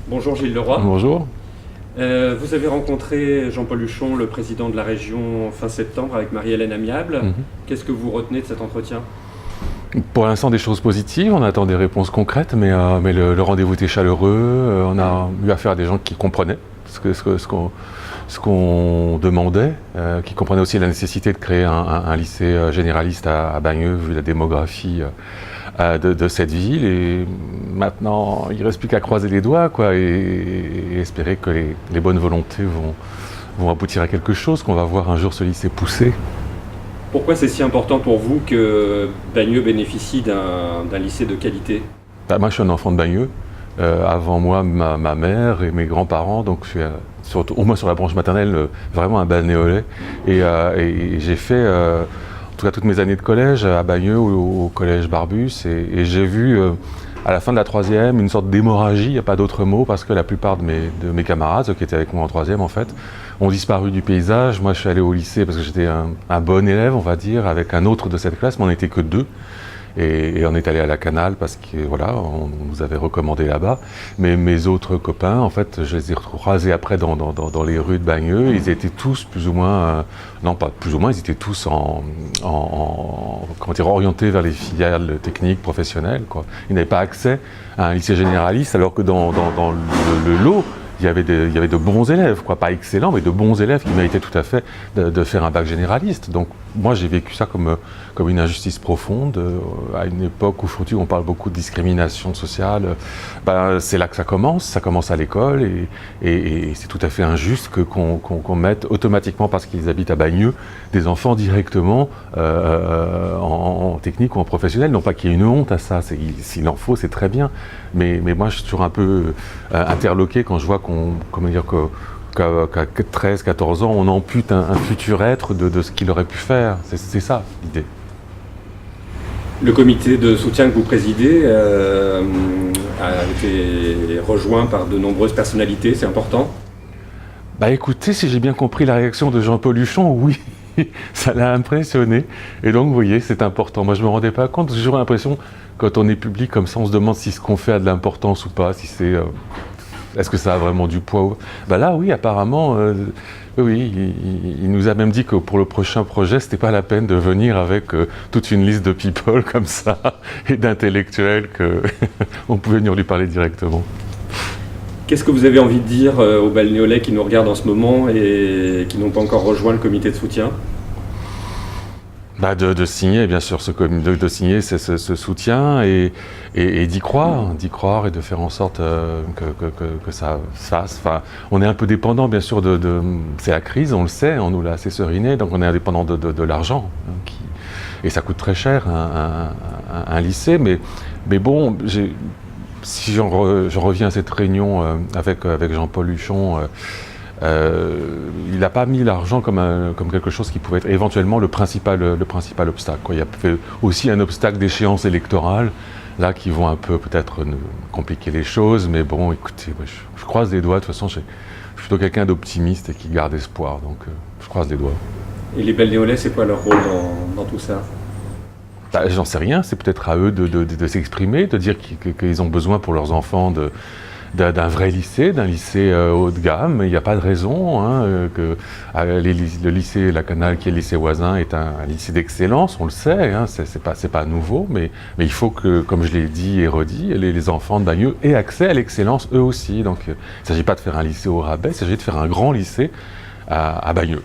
Bonjour Gilles Leroy. Bonjour. Vous avez rencontré Jean-Paul Huchon, le président de la région, fin septembre avec Marie-Hélène Amiable. Qu'est-ce que vous retenez de cet entretien? Pour l'instant, des choses positives. On attend des réponses concrètes, mais le rendez-vous était chaleureux. On a eu affaire à des gens qui comprenaient ce qu'on demandait, qui comprenaient aussi la nécessité de créer un lycée généraliste à Bagneux, vu la démographie de cette ville. Et maintenant, il ne reste plus qu'à croiser les doigts, quoi, et espérer que les bonnes volontés vont aboutir à quelque chose, qu'on va voir un jour ce lycée pousser. Pourquoi c'est si important pour vous que Bagneux bénéficie d'un lycée de qualité? Moi, je suis un enfant de Bagneux. Avant moi, ma mère et mes grands-parents, donc je suis au moins sur la branche maternelle, vraiment un balnéolais. Et j'ai fait, en tout cas, toutes mes années de collège à Bagneux, au collège Barbus, et j'ai vu à la fin de la troisième une sorte d'hémorragie, il n'y a pas d'autre mot, parce que la plupart de mes camarades, ceux qui étaient avec moi en troisième en fait, ont disparu du paysage. Moi, je suis allé au lycée parce que j'étais un bon élève, on va dire, avec un autre de cette classe, mais on n'était que deux. Et on est allé à la Canale parce que voilà, on nous avait recommandé là-bas. Mais mes autres copains, en fait, je les ai croisés après dans les rues de Bagneux. Ils étaient tous plus ou moins, non pas plus ou moins, ils étaient tous comment dire, orientés vers les filiales techniques, professionnelles, quoi. Ils n'avaient pas accès à un lycée généraliste, alors que dans le lot, il y avait de bons élèves, quoi, pas excellents, mais de bons élèves qui méritaient tout à fait de faire un bac généraliste. Donc moi j'ai vécu ça comme une injustice profonde, à une époque où aujourd'hui on parle beaucoup de discrimination sociale. C'est là que ça commence à l'école, et c'est tout à fait injuste qu'on mette automatiquement, parce qu'ils habitent à Bagneux, des enfants directement en technique ou en professionnel. Non pas qu'il y ait une honte à ça, s'il en faut, c'est très bien, mais moi je suis toujours un peu interloqué quand je vois qu'à 13, 14 ans, on ampute un futur être de ce qu'il aurait pu faire. C'est ça l'idée. Le comité de soutien que vous présidez a été rejoint par de nombreuses personnalités, c'est important? Écoutez, si j'ai bien compris la réaction de Jean-Paul Huchon, oui, ça l'a impressionné. Et donc, vous voyez, c'est important. Moi, je ne me rendais pas compte. J'ai toujours l'impression, quand on est public comme ça, on se demande si ce qu'on fait a de l'importance ou pas, si c'est... Est-ce que ça a vraiment du poids? Là, oui, apparemment, oui, il nous a même dit que pour le prochain projet, c'était pas la peine de venir avec toute une liste de people comme ça et d'intellectuels qu'on pouvait venir lui parler directement. Qu'est-ce que vous avez envie de dire aux balnéolais qui nous regardent en ce moment et qui n'ont pas encore rejoint le comité de soutien? De signer, bien sûr, de signer ce soutien et d'y croire et de faire en sorte que ça se fasse. Enfin, on est un peu dépendant, bien sûr, c'est la crise, on le sait, on nous l'a assez seriné, donc on est indépendant de l'argent, et ça coûte très cher un lycée, mais bon, si j'en reviens à cette réunion avec Jean-Paul Huchon, il n'a pas mis l'argent comme quelque chose qui pouvait être éventuellement le principal obstacle, quoi. Il y a aussi un obstacle d'échéance électorale, là, qui vont un peu peut-être compliquer les choses, mais bon, écoutez, je croise les doigts. De toute façon, je suis plutôt quelqu'un d'optimiste et qui garde espoir, donc je croise les doigts. Et les balnéolais, c'est quoi leur rôle dans tout ça? J'en sais rien, c'est peut-être à eux de s'exprimer, de dire qu'ils ont besoin pour leurs enfants d'un vrai lycée, d'un lycée haut de gamme. Il n'y a pas de raison que le lycée La Canale, qui est le lycée voisin, est un lycée d'excellence, on le sait, c'est pas nouveau, mais il faut que, comme je l'ai dit et redit, les enfants de Bagneux aient accès à l'excellence eux aussi. Donc il ne s'agit pas de faire un lycée au rabais, il s'agit de faire un grand lycée à Bagneux.